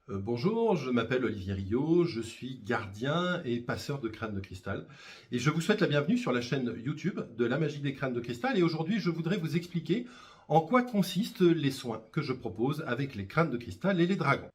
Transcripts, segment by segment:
Bonjour, je m'appelle Olivier Rio, je suis gardien et passeur de crânes de cristal. Et je vous souhaite la bienvenue sur la chaîne YouTube de la magie des crânes de cristal. Et aujourd'hui, je voudrais vous expliquer en quoi consistent les soins que je propose avec les crânes de cristal et les dragons.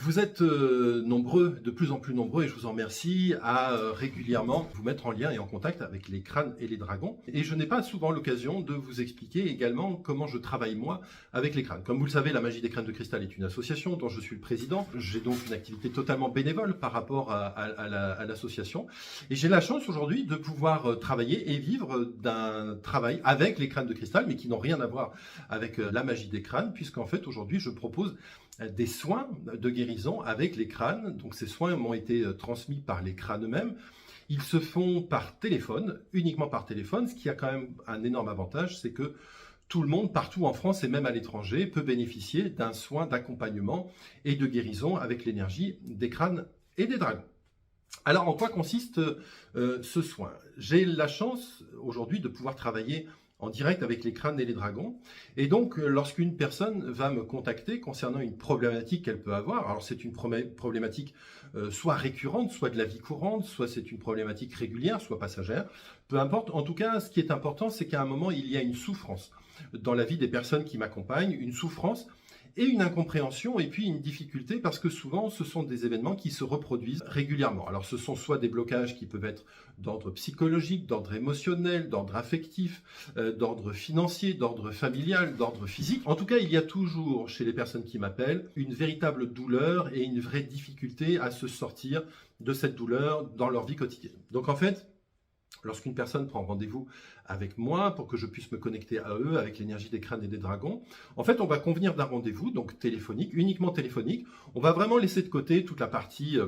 Vous êtes nombreux, de plus en plus nombreux, et je vous en remercie, à régulièrement vous mettre en lien et en contact avec les crânes et les dragons. Et je n'ai pas souvent l'occasion de vous expliquer également comment je travaille moi avec les crânes. Comme vous le savez, la magie des crânes de cristal est une association dont je suis le président. J'ai donc une activité totalement bénévole par rapport à l'association. Et j'ai la chance aujourd'hui de pouvoir travailler et vivre d'un travail avec les crânes de cristal, mais qui n'ont rien à voir avec la magie des crânes, puisqu'en fait aujourd'hui je propose des soins de guérison avec les crânes. Donc ces soins m'ont été transmis par les crânes eux-mêmes. Ils se font par téléphone, uniquement par téléphone, ce qui a quand même un énorme avantage, c'est que tout le monde, partout en France et même à l'étranger, peut bénéficier d'un soin d'accompagnement et de guérison avec l'énergie des crânes et des dragons. Alors, en quoi consiste ce soin? J'ai la chance aujourd'hui de pouvoir travailler en direct avec les crânes et les dragons. Et donc, lorsqu'une personne va me contacter concernant une problématique qu'elle peut avoir, alors c'est une problématique soit récurrente, soit de la vie courante, soit c'est une problématique régulière, soit passagère, peu importe. En tout cas, ce qui est important, c'est qu'à un moment, il y a une souffrance dans la vie des personnes qui m'accompagnent, une souffrance et une incompréhension et puis une difficulté parce que souvent ce sont des événements qui se reproduisent régulièrement. Alors ce sont soit des blocages qui peuvent être d'ordre psychologique, d'ordre émotionnel, d'ordre affectif, d'ordre financier, d'ordre familial, d'ordre physique. En tout cas, il y a toujours chez les personnes qui m'appellent une véritable douleur et une vraie difficulté à se sortir de cette douleur dans leur vie quotidienne. Donc en fait, lorsqu'une personne prend rendez-vous avec moi pour que je puisse me connecter à eux avec l'énergie des crânes et des dragons, en fait, on va convenir d'un rendez-vous, donc téléphonique, uniquement téléphonique. On va vraiment laisser de côté toute la partie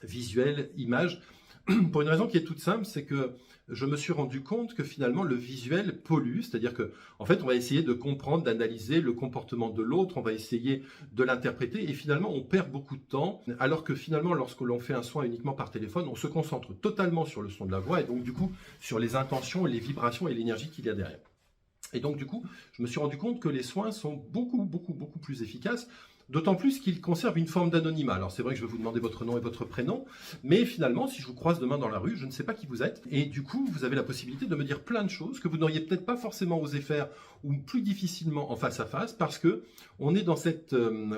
visuelle, image, pour une raison qui est toute simple, c'est que je me suis rendu compte que finalement le visuel pollue, c'est-à-dire que en fait on va essayer de comprendre, d'analyser le comportement de l'autre, on va essayer de l'interpréter et finalement on perd beaucoup de temps, alors que finalement lorsque l'on fait un soin uniquement par téléphone, on se concentre totalement sur le son de la voix et donc du coup sur les intentions, les vibrations et l'énergie qu'il y a derrière. Et donc du coup, je me suis rendu compte que les soins sont beaucoup plus efficaces, d'autant plus qu'ils conservent une forme d'anonymat. Alors c'est vrai que je vais vous demander votre nom et votre prénom, mais finalement, si je vous croise demain dans la rue, je ne sais pas qui vous êtes, et du coup, vous avez la possibilité de me dire plein de choses que vous n'auriez peut-être pas forcément osé faire, ou plus difficilement en face à face, parce que on est dans cette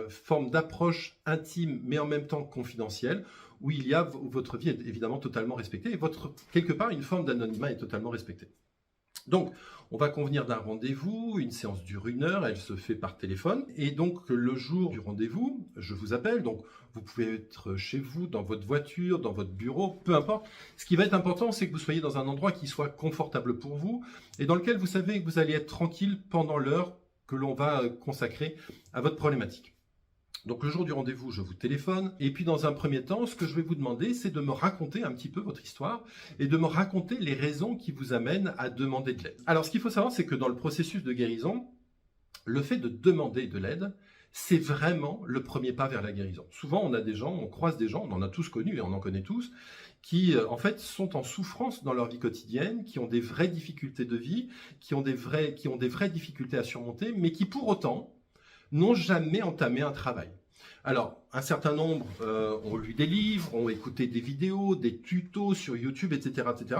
forme d'approche intime, mais en même temps confidentielle, où il y a votre vie est évidemment totalement respectée, et quelque part, une forme d'anonymat est totalement respectée. Donc, on va convenir d'un rendez-vous, une séance dure 1 heure, elle se fait par téléphone. Et donc, le jour du rendez-vous, je vous appelle. Donc, vous pouvez être chez vous, dans votre voiture, dans votre bureau, peu importe. Ce qui va être important, c'est que vous soyez dans un endroit qui soit confortable pour vous et dans lequel vous savez que vous allez être tranquille pendant l'heure que l'on va consacrer à votre problématique. Donc le jour du rendez-vous, je vous téléphone et puis dans un premier temps, ce que je vais vous demander, c'est de me raconter un petit peu votre histoire et de me raconter les raisons qui vous amènent à demander de l'aide. Alors ce qu'il faut savoir, c'est que dans le processus de guérison, le fait de demander de l'aide, c'est vraiment le premier pas vers la guérison. Souvent, on a des gens, on croise des gens, on en a tous connus et on en connaît tous, qui en fait sont en souffrance dans leur vie quotidienne, qui ont des vraies difficultés de vie, qui ont des vraies difficultés à surmonter, mais qui pour autant n'ont jamais entamé un travail. Alors, un certain nombre ont lu des livres, ont écouté des vidéos, des tutos sur YouTube, etc., etc.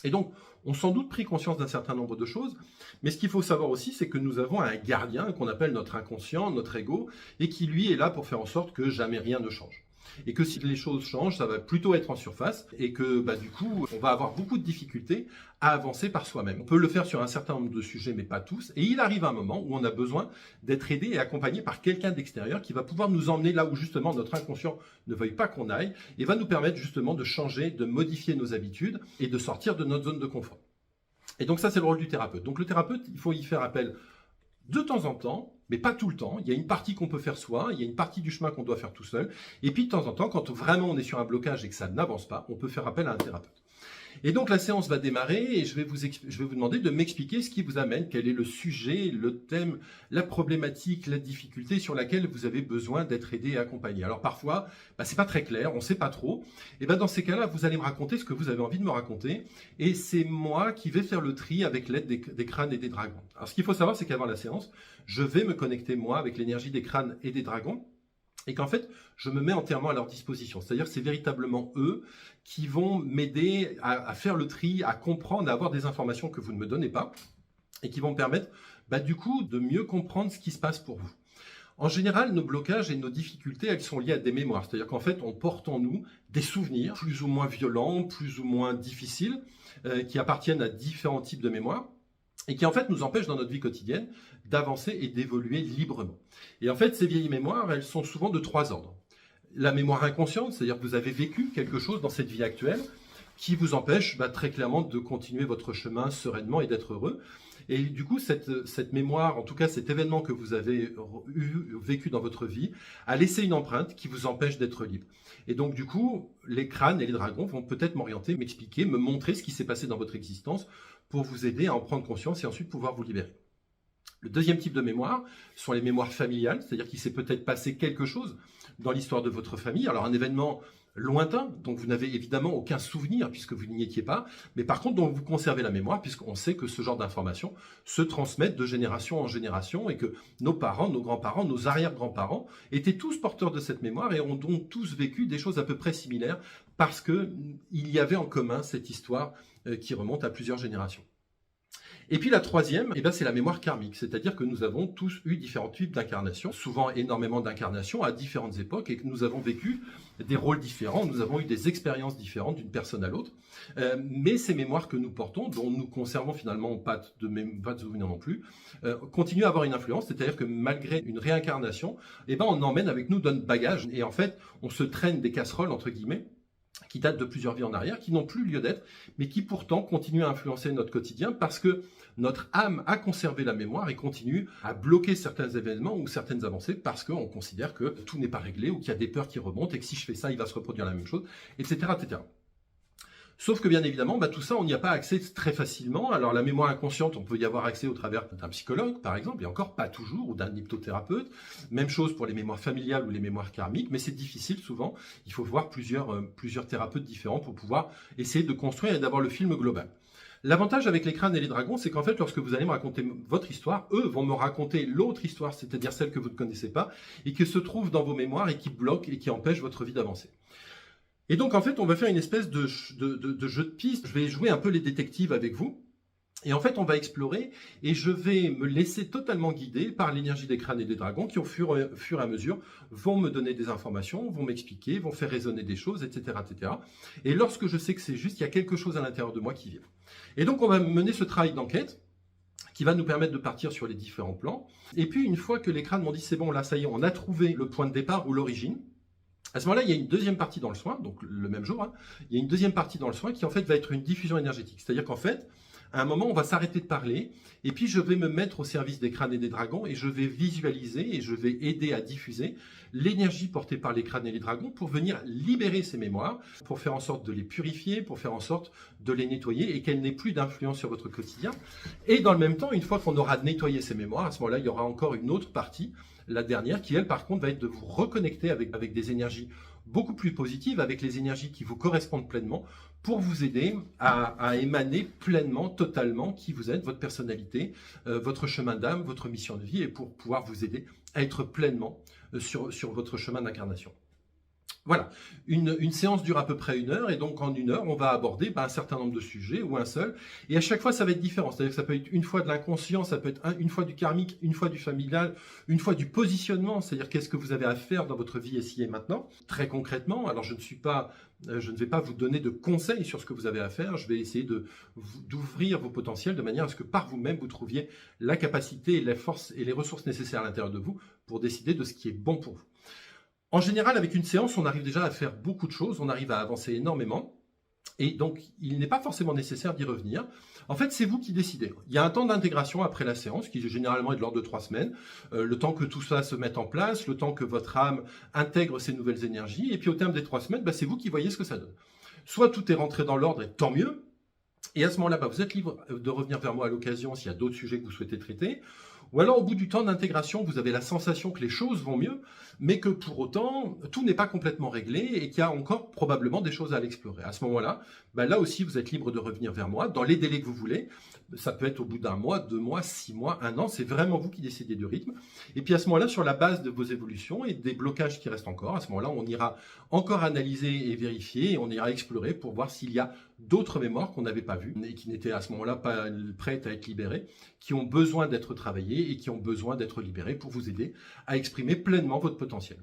Et donc, ont sans doute pris conscience d'un certain nombre de choses. Mais ce qu'il faut savoir aussi, c'est que nous avons un gardien qu'on appelle notre inconscient, notre ego, et qui lui est là pour faire en sorte que jamais rien ne change. Et que si les choses changent, ça va plutôt être en surface et que du coup, on va avoir beaucoup de difficultés à avancer par soi-même. On peut le faire sur un certain nombre de sujets, mais pas tous. Et il arrive un moment où on a besoin d'être aidé et accompagné par quelqu'un d'extérieur qui va pouvoir nous emmener là où justement notre inconscient ne veuille pas qu'on aille et va nous permettre justement de changer, de modifier nos habitudes et de sortir de notre zone de confort. Et donc ça, c'est le rôle du thérapeute. Donc le thérapeute, il faut y faire appel de temps en temps, mais pas tout le temps. Il y a une partie qu'on peut faire soi, il y a une partie du chemin qu'on doit faire tout seul. Et puis de temps en temps, quand vraiment on est sur un blocage et que ça n'avance pas, on peut faire appel à un thérapeute. Et donc la séance va démarrer et je vais vous demander de m'expliquer ce qui vous amène, quel est le sujet, le thème, la problématique, la difficulté sur laquelle vous avez besoin d'être aidé et accompagné. Alors parfois, c'est pas très clair, on ne sait pas trop. Et dans ces cas-là, vous allez me raconter ce que vous avez envie de me raconter et c'est moi qui vais faire le tri avec l'aide des crânes et des dragons. Alors ce qu'il faut savoir, c'est qu'avant la séance, je vais me connecter moi avec l'énergie des crânes et des dragons. Et qu'en fait, je me mets entièrement à leur disposition. C'est-à-dire que c'est véritablement eux qui vont m'aider à faire le tri, à comprendre, à avoir des informations que vous ne me donnez pas et qui vont me permettre, du coup, de mieux comprendre ce qui se passe pour vous. En général, nos blocages et nos difficultés, elles sont liées à des mémoires. C'est-à-dire qu'en fait, on porte en nous des souvenirs plus ou moins violents, plus ou moins difficiles, qui appartiennent à différents types de mémoires et qui en fait nous empêchent dans notre vie quotidienne d'avancer et d'évoluer librement. Et en fait, ces vieilles mémoires, elles sont souvent de 3 ordres. La mémoire inconsciente, c'est-à-dire que vous avez vécu quelque chose dans cette vie actuelle qui vous empêche très clairement de continuer votre chemin sereinement et d'être heureux. Et du coup, cette mémoire, en tout cas cet événement que vous avez vécu dans votre vie, a laissé une empreinte qui vous empêche d'être libre. Et donc du coup, les crânes et les dragons vont peut-être m'orienter, m'expliquer, me montrer ce qui s'est passé dans votre existence pour vous aider à en prendre conscience et ensuite pouvoir vous libérer. Le deuxième type de mémoire sont les mémoires familiales, c'est-à-dire qu'il s'est peut-être passé quelque chose dans l'histoire de votre famille. Alors un événement lointain, dont vous n'avez évidemment aucun souvenir puisque vous n'y étiez pas, mais par contre dont vous conservez la mémoire puisqu'on sait que ce genre d'informations se transmettent de génération en génération et que nos parents, nos grands-parents, nos arrière-grands-parents étaient tous porteurs de cette mémoire et ont donc tous vécu des choses à peu près similaires parce qu'il y avait en commun cette histoire qui remonte à plusieurs générations. Et puis la troisième, c'est la mémoire karmique, c'est-à-dire que nous avons tous eu différents types d'incarnations, souvent énormément d'incarnations à différentes époques, et que nous avons vécu des rôles différents, nous avons eu des expériences différentes d'une personne à l'autre, mais ces mémoires que nous portons, dont nous conservons finalement pas de souvenirs non plus, continuent à avoir une influence, c'est-à-dire que malgré une réincarnation, on emmène avec nous notre bagage, et en fait, on se traîne des casseroles, entre guillemets, qui datent de plusieurs vies en arrière, qui n'ont plus lieu d'être, mais qui pourtant continuent à influencer notre quotidien parce que notre âme a conservé la mémoire et continue à bloquer certains événements ou certaines avancées parce qu'on considère que tout n'est pas réglé ou qu'il y a des peurs qui remontent et que si je fais ça, il va se reproduire la même chose, etc. etc. Sauf que bien évidemment, tout ça, on n'y a pas accès très facilement. Alors la mémoire inconsciente, on peut y avoir accès au travers d'un psychologue, par exemple, et encore pas toujours, ou d'un hypnothérapeute. Même chose pour les mémoires familiales ou les mémoires karmiques, mais c'est difficile souvent. Il faut voir plusieurs thérapeutes différents pour pouvoir essayer de construire et d'avoir le film global. L'avantage avec les crânes et les dragons, c'est qu'en fait, lorsque vous allez me raconter votre histoire, eux vont me raconter l'autre histoire, c'est-à-dire celle que vous ne connaissez pas, et qui se trouve dans vos mémoires et qui bloque et qui empêche votre vie d'avancer. Et donc, en fait, on va faire une espèce de jeu de piste. Je vais jouer un peu les détectives avec vous. Et en fait, on va explorer et je vais me laisser totalement guider par l'énergie des crânes et des dragons qui, au fur et à mesure, vont me donner des informations, vont m'expliquer, vont faire résonner des choses, etc., etc. Et lorsque je sais que c'est juste, il y a quelque chose à l'intérieur de moi qui vient. Et donc, on va mener ce travail d'enquête qui va nous permettre de partir sur les différents plans. Et puis, une fois que les crânes m'ont dit, c'est bon, là, ça y est, on a trouvé le point de départ ou l'origine, à ce moment-là, il y a une deuxième partie dans le soin, donc le même jour, il y a une deuxième partie dans le soin qui en fait va être une diffusion énergétique. C'est-à-dire qu'en fait, à un moment, on va s'arrêter de parler et puis je vais me mettre au service des crânes et des dragons et je vais visualiser et je vais aider à diffuser l'énergie portée par les crânes et les dragons pour venir libérer ces mémoires, pour faire en sorte de les purifier, pour faire en sorte de les nettoyer et qu'elles n'aient plus d'influence sur votre quotidien. Et dans le même temps, une fois qu'on aura nettoyé ces mémoires, à ce moment-là, il y aura encore une autre partie, la dernière, qui elle par contre va être de vous reconnecter avec des énergies beaucoup plus positives, avec les énergies qui vous correspondent pleinement, pour vous aider à émaner pleinement, totalement qui vous êtes, votre personnalité, votre chemin d'âme, votre mission de vie, et pour pouvoir vous aider à être pleinement sur votre chemin d'incarnation. Voilà, une séance dure à peu près 1 heure et donc en 1 heure, on va aborder un certain nombre de sujets ou un seul. Et à chaque fois, ça va être différent. C'est-à-dire que ça peut être une fois de l'inconscient, ça peut être une fois du karmique, une fois du familial, une fois du positionnement, c'est-à-dire qu'est-ce que vous avez à faire dans votre vie ici et maintenant. Très concrètement, alors je ne vais pas vous donner de conseils sur ce que vous avez à faire, je vais essayer d'ouvrir vos potentiels de manière à ce que par vous-même, vous trouviez la capacité, la force et les ressources nécessaires à l'intérieur de vous pour décider de ce qui est bon pour vous. En général, avec une séance, on arrive déjà à faire beaucoup de choses, on arrive à avancer énormément, et donc il n'est pas forcément nécessaire d'y revenir. En fait, c'est vous qui décidez. Il y a un temps d'intégration après la séance, qui généralement est de l'ordre de 3 semaines, le temps que tout ça se mette en place, le temps que votre âme intègre ces nouvelles énergies, et puis au terme des 3 semaines, c'est vous qui voyez ce que ça donne. Soit tout est rentré dans l'ordre, et tant mieux, Et à ce moment-là, vous êtes libre de revenir vers moi à l'occasion s'il y a d'autres sujets que vous souhaitez traiter. Ou alors, au bout du temps d'intégration, vous avez la sensation que les choses vont mieux, mais que pour autant, tout n'est pas complètement réglé et qu'il y a encore probablement des choses à l'explorer. À ce moment-là, là aussi, vous êtes libre de revenir vers moi dans les délais que vous voulez. Ça peut être au bout d'1 mois, 2 mois, 6 mois, 1 an. C'est vraiment vous qui décidez du rythme. Et puis à ce moment-là, sur la base de vos évolutions et des blocages qui restent encore, à ce moment-là, on ira encore analyser et vérifier et on ira explorer pour voir s'il y a d'autres mémoires qu'on n'avait pas vues et qui n'étaient à ce moment-là pas prêtes à être libérées, qui ont besoin d'être travaillées et qui ont besoin d'être libérées pour vous aider à exprimer pleinement votre potentiel.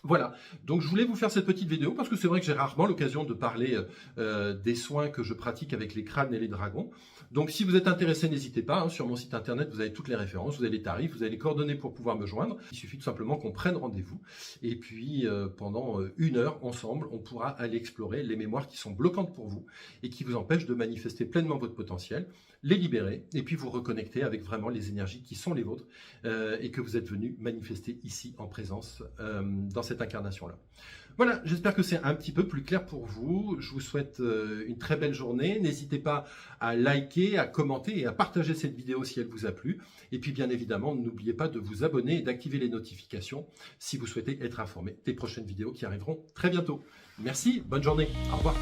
Voilà, donc je voulais vous faire cette petite vidéo parce que c'est vrai que j'ai rarement l'occasion de parler des soins que je pratique avec les crânes et les dragons. Donc si vous êtes intéressé, n'hésitez pas, sur mon site internet vous avez toutes les références, vous avez les tarifs, vous avez les coordonnées pour pouvoir me joindre. Il suffit tout simplement qu'on prenne rendez-vous et puis pendant 1 heure ensemble, on pourra aller explorer les mémoires qui sont bloquantes pour vous et qui vous empêchent de manifester pleinement votre potentiel, les libérer et puis vous reconnecter avec vraiment les énergies qui sont les vôtres et que vous êtes venu manifester ici en présence dans cette incarnation-là. Voilà, j'espère que c'est un petit peu plus clair pour vous. Je vous souhaite une très belle journée. N'hésitez pas à liker, à commenter et à partager cette vidéo si elle vous a plu. Et puis bien évidemment, n'oubliez pas de vous abonner et d'activer les notifications si vous souhaitez être informé des prochaines vidéos qui arriveront très bientôt. Merci, bonne journée, au revoir.